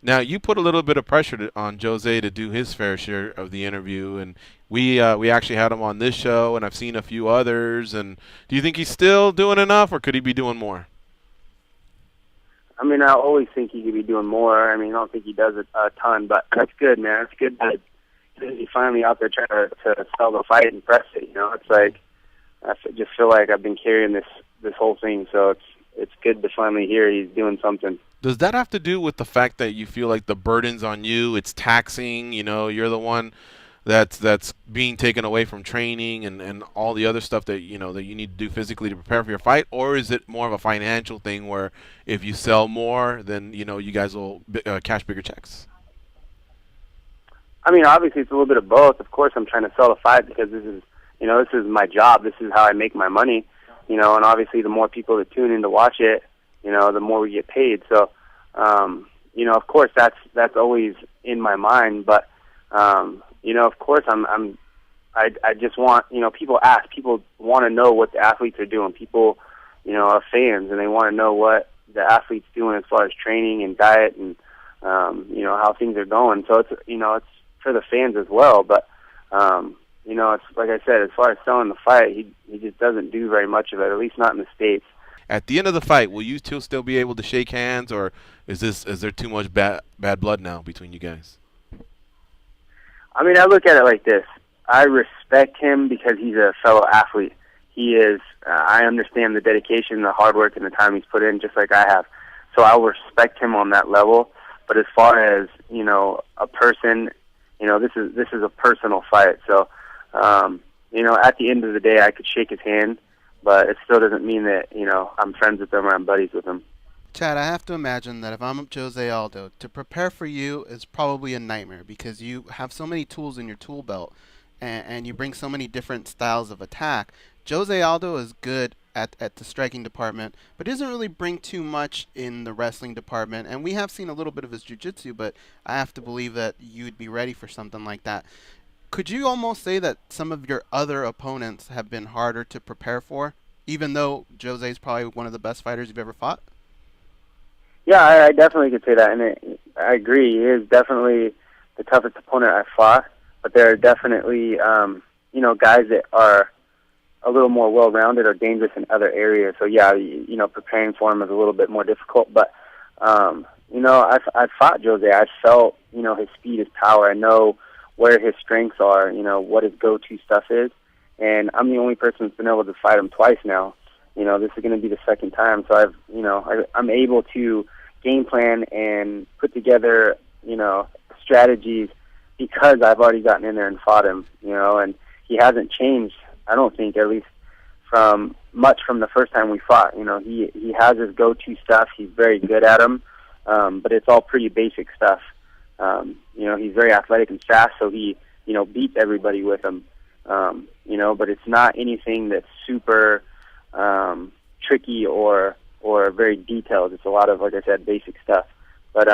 Now, you put a little bit of pressure on Jose to do his fair share of the interview, and we actually had him on this show, and I've seen a few others. And do you think he's still doing enough, or could he be doing more? I mean, I always think he could be doing more. I mean, I don't think he does a ton, but that's good, man. It's good that he's finally out there trying to sell the fight and press it. You know, it's like just feel like I've been carrying this whole thing, so it's good to finally hear he's doing something. Does that have to do with the fact that you feel like the burden's on you? It's taxing. You're the one that's being taken away from training and all the other stuff that that you need to do physically to prepare for your fight, or is it more of a financial thing where if you sell more, then you guys will cash bigger checks? I mean, obviously it's a little bit of both. Of course, I'm trying to sell the fight because this is my job. This is how I make my money. And obviously the more people that tune in to watch it, the more we get paid. So, of course that's always in my mind. But, of course I just want, people want to know what the athletes are doing. People, are fans and they want to know what the athlete's doing as far as training and diet and, how things are going. So it's for the fans as well. But, it's like I said, as far as selling the fight, he just doesn't do very much of it, at least not in the States. At the end of the fight, will you still be able to shake hands, or is there too much bad blood now between you guys? I mean, I look at it like this. I respect him because he's a fellow athlete. He is, I understand the dedication, the hard work, and the time he's put in, just like I have. So I will respect him on that level. But as far as, a person, this is a personal fight. So, at the end of the day, I could shake his hand, but it still doesn't mean that, I'm friends with him or I'm buddies with him. Chad, I have to imagine that if I'm Jose Aldo, to prepare for you is probably a nightmare because you have so many tools in your tool belt and you bring so many different styles of attack. Jose Aldo is good at the striking department, but doesn't really bring too much in the wrestling department. And we have seen a little bit of his jiu-jitsu, but I have to believe that you'd be ready for something like that. Could you almost say that some of your other opponents have been harder to prepare for, even though Jose's probably one of the best fighters you've ever fought? Yeah, I definitely could say that, and I agree. He is definitely the toughest opponent I've fought, but there are definitely, guys that are a little more well-rounded or dangerous in other areas. So, yeah, preparing for him is a little bit more difficult. But, I've fought Jose. I've felt, his speed, his power. I know where his strengths are, what his go-to stuff is. And I'm the only person that's been able to fight him twice now. This is going to be the second time. So I'm able to game plan and put together, strategies because I've already gotten in there and fought him, and he hasn't changed, I don't think, at least from the first time we fought. He has his go-to stuff. He's very good at them, but it's all pretty basic stuff. He's very athletic and fast, so he, beats everybody with him. But it's not anything that's super tricky or very detailed. It's a lot of, like I said, basic stuff. But